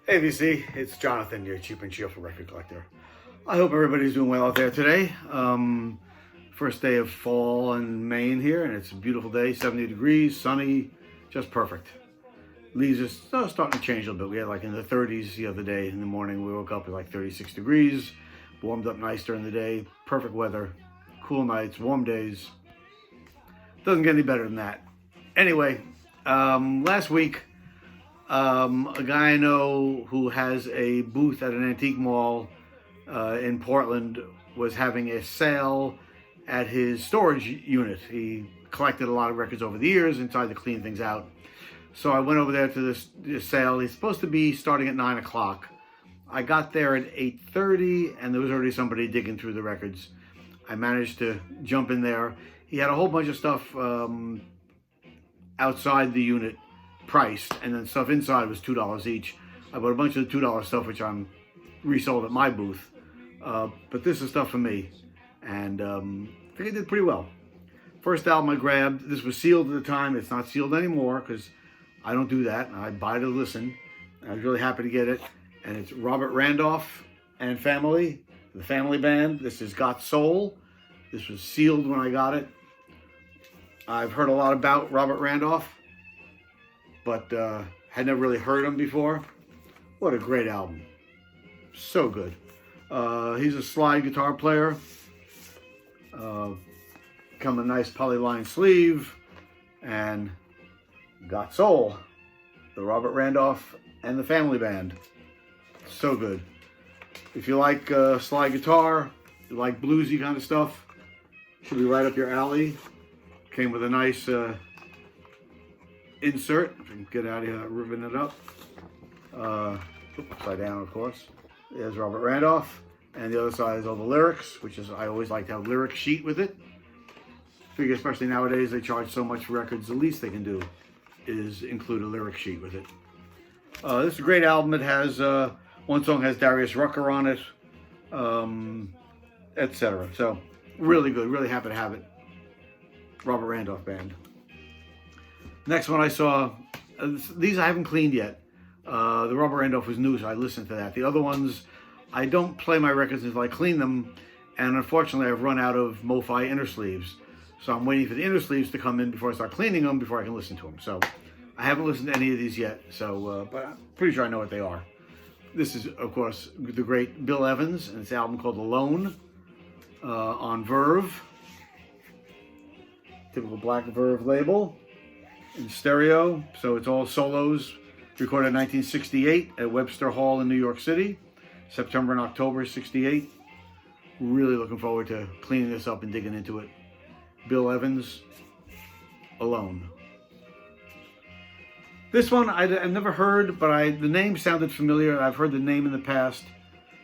Hey VC, it's Jonathan, your cheap and cheerful record collector. I hope everybody's doing well out there today. First day of fall in Maine here, and it's a beautiful day, 70 degrees, sunny, just perfect. Leaves are starting to change a little bit. We had like in the 30s the other day in the morning. We woke up at like 36 degrees, warmed up nice during the day, perfect weather, cool nights, warm days. Doesn't get any better than that. Anyway, last week, a guy I know who has a booth at an antique mall in Portland was having a sale at his storage unit. He collected a lot of records over the years and tried to clean things out. So I went over there to this sale. He's supposed to be starting at 9 o'clock. I got there at 8:30 and there was already somebody digging through the records. I managed to jump in there. He had a whole bunch of stuff outside the unit priced, and then stuff inside was $2 each. I bought a bunch of the $2 stuff, which I'm resold at my booth. But this is stuff for me, and I think I did pretty well. First album I grabbed, this was sealed at the time. It's not sealed anymore because I don't do that. I buy to listen. I was really happy to get it. And it's Robert Randolph and Family, the Family Band. This is Got Soul. This was sealed when I got it. I've heard a lot about Robert Randolph, but had never really heard him before. What a great album. So good. He's a slide guitar player. Come a nice polyline sleeve, and Got Soul, the Robert Randolph and the Family Band. So good. If you like slide guitar, you like bluesy kind of stuff, should be right up your alley. Came with a nice insert. If I can get out of here, ribbon it up. Upside down, of course. There's Robert Randolph. And the other side is all the lyrics, which is, I always like to have a lyric sheet with it. Figure, especially nowadays, they charge so much for records, the least they can do is include a lyric sheet with it. This is a great album. It has, one song has Darius Rucker on it, etc. So, really good, really happy to have it. Robert Randolph Band. Next one I saw, these I haven't cleaned yet. The Robert Randolph was new, so I listened to that. The other ones, I don't play my records until I clean them, and unfortunately I've run out of MoFi inner sleeves. So I'm waiting for the inner sleeves to come in before I start cleaning them, before I can listen to them. So I haven't listened to any of these yet, so but I'm pretty sure I know what they are. This is, of course, the great Bill Evans, and it's an album called Alone on Verve. Typical black Verve label. In stereo, so it's all solos. Recorded in 1968 at Webster Hall in New York City. September and October 68. Really looking forward to cleaning this up and digging into it. Bill Evans, Alone. This one I've never heard, but the name sounded familiar. I've heard the name in the past,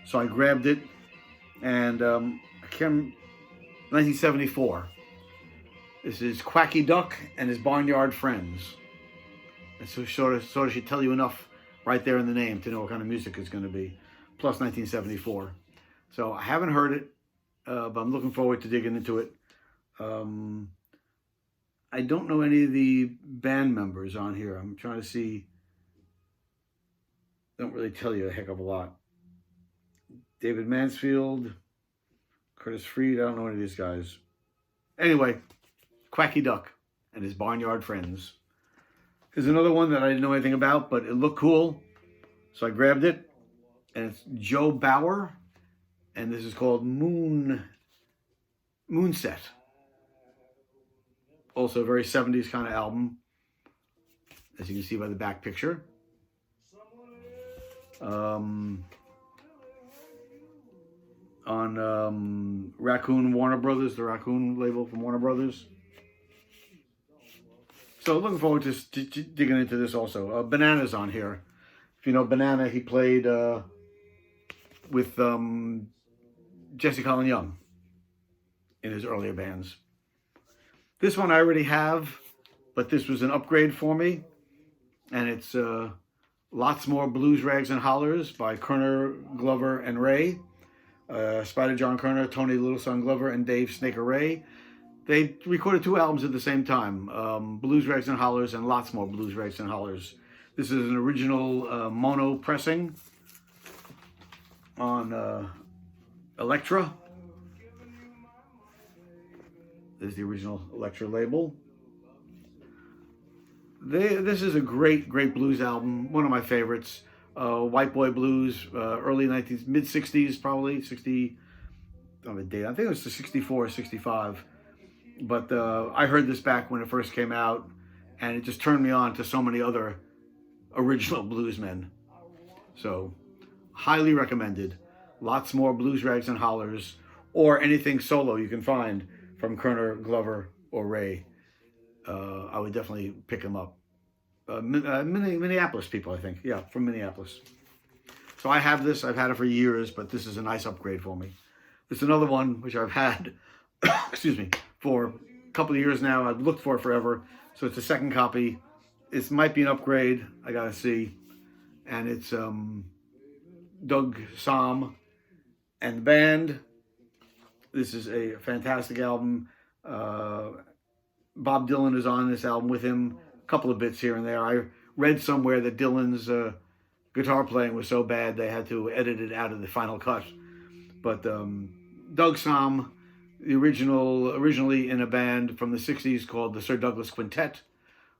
so I grabbed it. And 1974. This is Quacky Duck and his Barnyard Friends. And so sort of should tell you enough right there in the name to know what kind of music it's going to be. Plus 1974. So I haven't heard it, but I'm looking forward to digging into it. I don't know any of the band members on here. I'm trying to see. Don't really tell you a heck of a lot. David Mansfield, Curtis Freed, I don't know any of these guys. Anyway, Quacky Duck and his Barnyard Friends. There's another one that I didn't know anything about, but it looked cool, so I grabbed it. And it's Joe Bauer, and this is called Moonset. Also a very 70s kind of album, as you can see by the back picture. On Raccoon Warner Brothers, the Raccoon label from Warner Brothers. So looking forward to digging into this also. Banana's on here. If you know Banana, he played with Jesse Colin Young in his earlier bands. This one I already have, but this was an upgrade for me. And it's Lots More Blues, Rags, and Hollers by Kerner, Glover, and Ray. Spider John Kerner, Tony Little Son Glover, and Dave Snaker Ray. They recorded two albums at the same time, Blues, Rags, and Hollers, and Lots More Blues, Rags, and Hollers. This is an original mono pressing on Elektra. There's the original Elektra label. This is a great blues album. One of my favorites. White Boy Blues, early mid 60s, probably 60. I don't have a date. I think it was the 64, 65. But I heard this back when it first came out, and it just turned me on to so many other original bluesmen. So, highly recommended. Lots more blues rags and hollers, or anything solo you can find from Kerner, Glover, or Ray. I would definitely pick them up. Minneapolis people, I think. Yeah, from Minneapolis. So I have this. I've had it for years, but this is a nice upgrade for me. This is another one which I've had, excuse me, for a couple of years now. I've looked for it forever. So it's a second copy. It might be an upgrade. I got to see. And it's Doug Sahm and the band. This is a fantastic album. Bob Dylan is on this album with him. A couple of bits here and there. I read somewhere that Dylan's guitar playing was so bad they had to edit it out of the final cut. But Doug Sahm, originally in a band from the 60s called the Sir Douglas Quintet,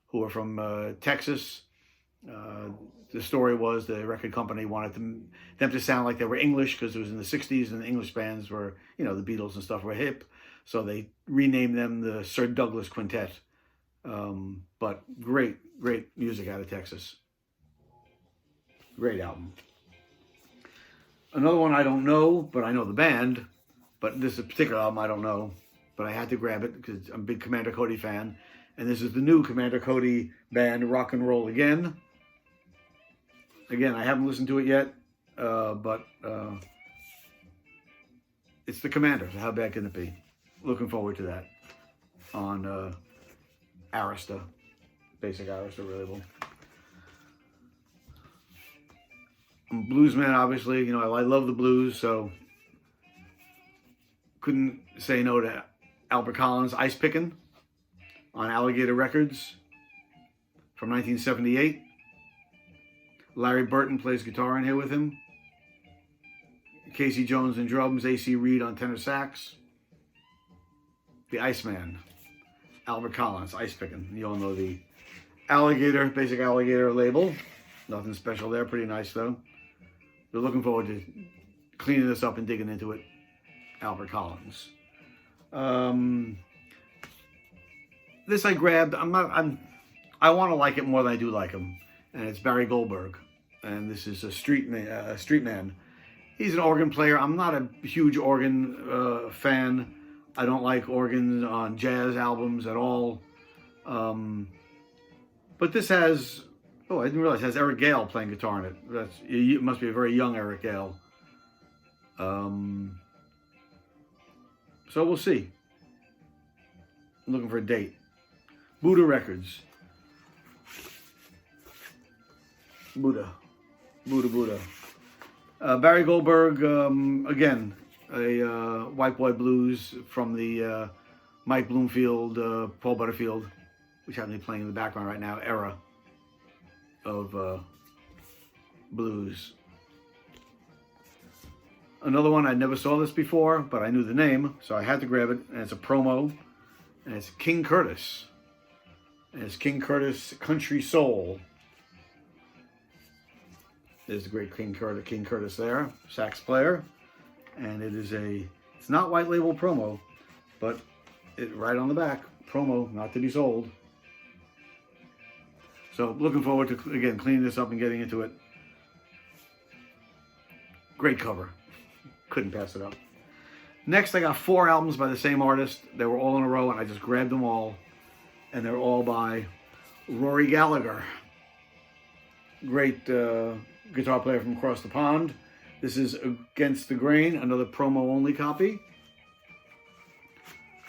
who are from Texas. The story was the record company wanted them to sound like they were English because it was in the 60s and the English bands were, the Beatles and stuff were hip. So they renamed them the Sir Douglas Quintet. But great music out of Texas. Great album. Another one I don't know, but I know the band. But this is a particular album I don't know. But I had to grab it because I'm a big Commander Cody fan. And this is the new Commander Cody band, Rock and Roll Again. Again, I haven't listened to it yet. But it's the Commander, so how bad can it be? Looking forward to that on Arista, basic Arista label. I'm a bluesman, obviously. I love the blues, so couldn't say no to Albert Collins' Ice Pickin' on Alligator Records from 1978. Larry Burton plays guitar in here with him. Casey Jones on drums, A.C. Reed on tenor sax. The Iceman, Albert Collins, Ice Pickin'. You all know the Alligator, basic Alligator label. Nothing special there, pretty nice though. We're looking forward to cleaning this up and digging into it. Albert Collins. This I grabbed. I want to like it more than I do like him, and it's Barry Goldberg, and this is a street man. He's an organ player. I'm not a huge organ fan. I don't like organs on jazz albums at all. But this has, I didn't realize it has Eric Gale playing guitar in it. It must be a very young Eric Gale. So we'll see. I'm looking for a date. Buddha Records. Buddha. Barry Goldberg, again, a White Boy Blues from the Mike Bloomfield, Paul Butterfield, which happen to be playing in the background right now, era of blues. Another one, I never saw this before, but I knew the name, so I had to grab it, and it's a promo, and it's King Curtis. And it's King Curtis Country Soul. There's the great King Curtis there, sax player. And it's not white label promo, but right on the back, promo, not to be sold. So looking forward to, again, cleaning this up and getting into it. Great cover. Couldn't pass it up. Next, I got 4 albums by the same artist. They were all in a row, and I just grabbed them all. And they're all by Rory Gallagher. Great guitar player from across the pond. This is Against the Grain, another promo-only copy.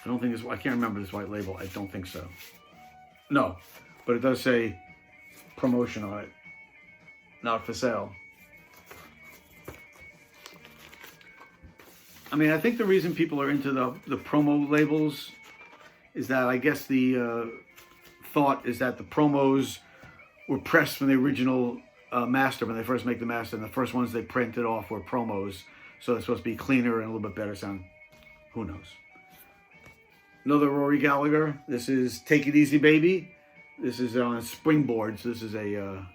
I can't remember this white label. I don't think so. No, but it does say promotion on it. Not for sale. I think the reason people are into the promo labels is that I guess the thought is that the promos were pressed from the original master when they first make the master, and the first ones they printed off were promos, so it's supposed to be cleaner and a little bit better sound. Who knows? Another Rory Gallagher. This is Take It Easy Baby. This is on Springboard, so this is a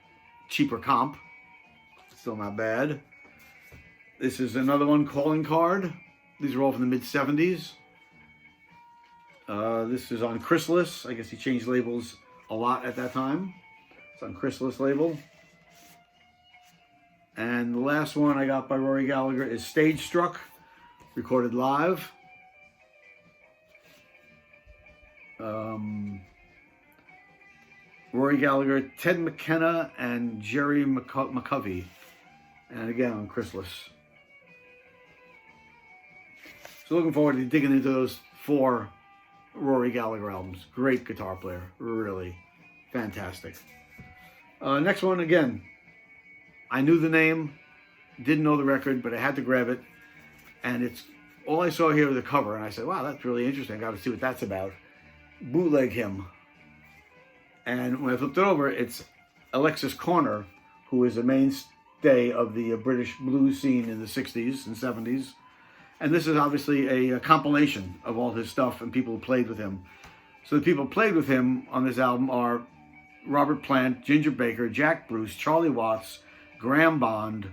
cheaper comp. Still not bad. This is another one, Calling Card. These are all from the mid-70s. This is on Chrysalis. I guess he changed labels a lot at that time. It's on Chrysalis label. And the last one I got by Rory Gallagher is Stage Struck, recorded live. Rory Gallagher, Ted McKenna, and Jerry McCovey. And again on Chrysalis. So looking forward to digging into those 4 Rory Gallagher albums. Great guitar player. Really fantastic. Next one, again, I knew the name, didn't know the record, but I had to grab it. And it's all I saw here was the cover. And I said, wow, that's really interesting. I got to see what that's about. Bootleg Hymn. And when I flipped it over, it's Alexis Corner, who is a mainstay of the British blues scene in the 60s and 70s. And this is obviously a compilation of all his stuff and people who played with him. So the people who played with him on this album are Robert Plant, Ginger Baker, Jack Bruce, Charlie Watts, Graham Bond.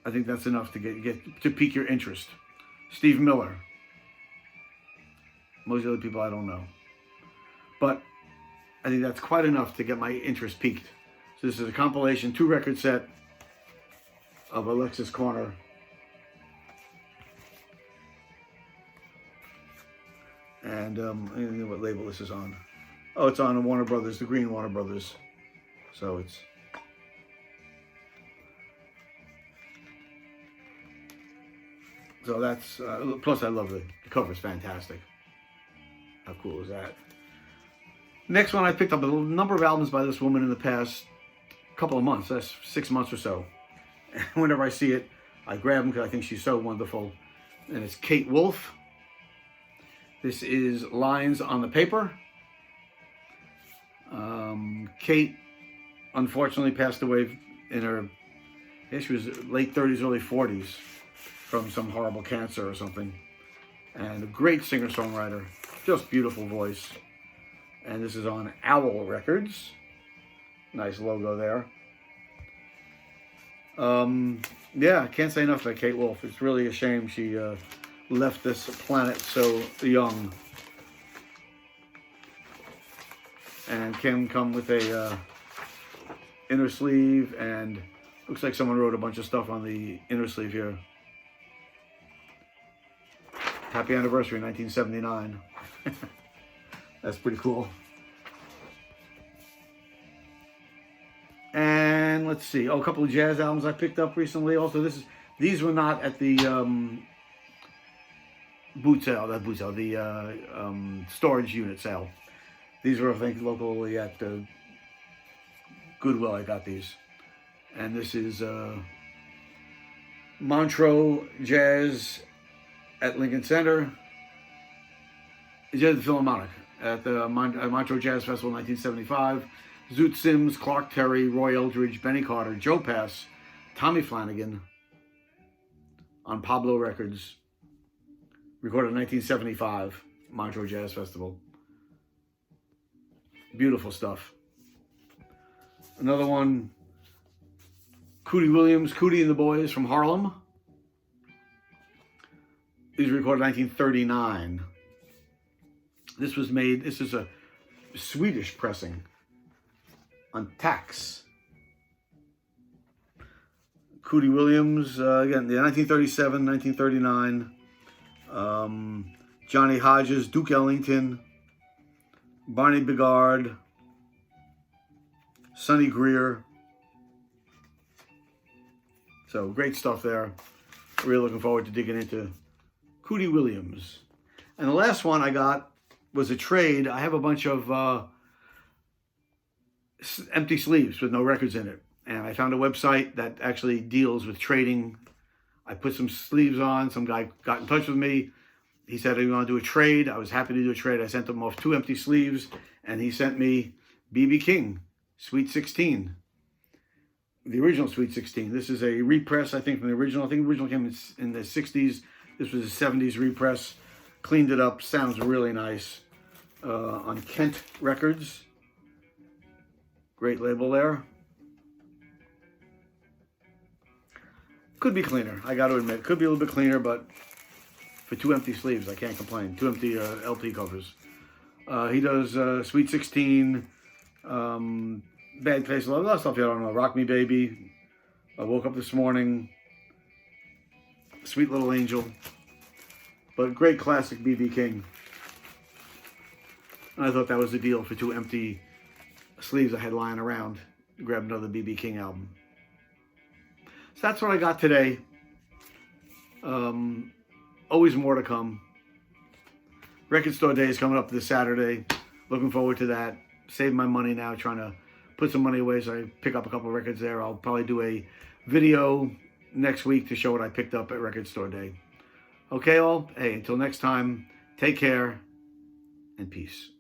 I think that's enough to get to pique your interest. Steve Miller. Most of the other people I don't know. But I think that's quite enough to get my interest piqued. So this is a compilation, 2-record set of Alexis Corner. And I don't know what label this is on. Oh, it's on Warner Brothers, the Green Warner Brothers. So it's... So that's... plus I love the cover, is fantastic. How cool is that? Next one, I picked up a number of albums by this woman in the past couple of months. That's 6 months or so. And whenever I see it, I grab them because I think she's so wonderful. And it's Kate Wolf. This is Lines on the Paper. Kate, unfortunately, passed away in her, I guess she was late 30s, early 40s, from some horrible cancer or something. And a great singer-songwriter, just beautiful voice. And this is on Owl Records. Nice logo there. Yeah, I can't say enough about Kate Wolf. It's really a shame she left this planet so young. And can come with a inner sleeve, and looks like someone wrote a bunch of stuff on the inner sleeve here. Happy anniversary, 1979. That's pretty cool. And let's see. Oh, a couple of jazz albums I picked up recently. Also, these were not at the the storage unit sale. These were, I think, locally at Goodwill. I got these. And this is Montreux Jazz at Lincoln Center. Jazz the Philharmonic at the Montreux Jazz Festival 1975. Zoot Sims, Clark Terry, Roy Eldridge, Benny Carter, Joe Pass, Tommy Flanagan on Pablo Records. Recorded in 1975, Montreux Jazz Festival. Beautiful stuff. Another one, Cootie Williams, Cootie and the Boys from Harlem. These were recorded in 1939. This is a Swedish pressing on Tax. Cootie Williams, again, the 1937, 1939. Johnny Hodges, Duke Ellington, Barney Bigard, Sonny Greer. So great stuff there. Really looking forward to digging into Cootie Williams. And the last one I got was a trade. I have a bunch of empty sleeves with no records in it. And I found a website that actually deals with trading. I put some sleeves on. Some guy got in touch with me. He said, "You want to do a trade?" I was happy to do a trade. I sent him off 2 empty sleeves, and he sent me B.B. King Sweet 16. The original Sweet 16. This is a repress, I think, from the original. I think the original came in the 60s. This was a 70s repress. Cleaned it up. Sounds really nice. On Kent Records. Great label there. Could be cleaner, I got to admit. Could be a little bit cleaner, but for 2 empty sleeves, I can't complain. 2 empty LP covers. He does Sweet 16, Bad Taste, a lot of stuff I don't know. Rock Me Baby, I Woke Up This Morning, Sweet Little Angel. But great classic B.B. King. And I thought that was the deal for 2 empty sleeves I had lying around. Grab another B.B. King album. So that's what I got today. Always more to come. Record Store Day is coming up this Saturday. Looking forward to that. Save my money now, trying to put some money away so I pick up a couple of records there. I'll probably do a video next week to show what I picked up at Record Store Day. Okay, all? Hey, until next time, take care and peace.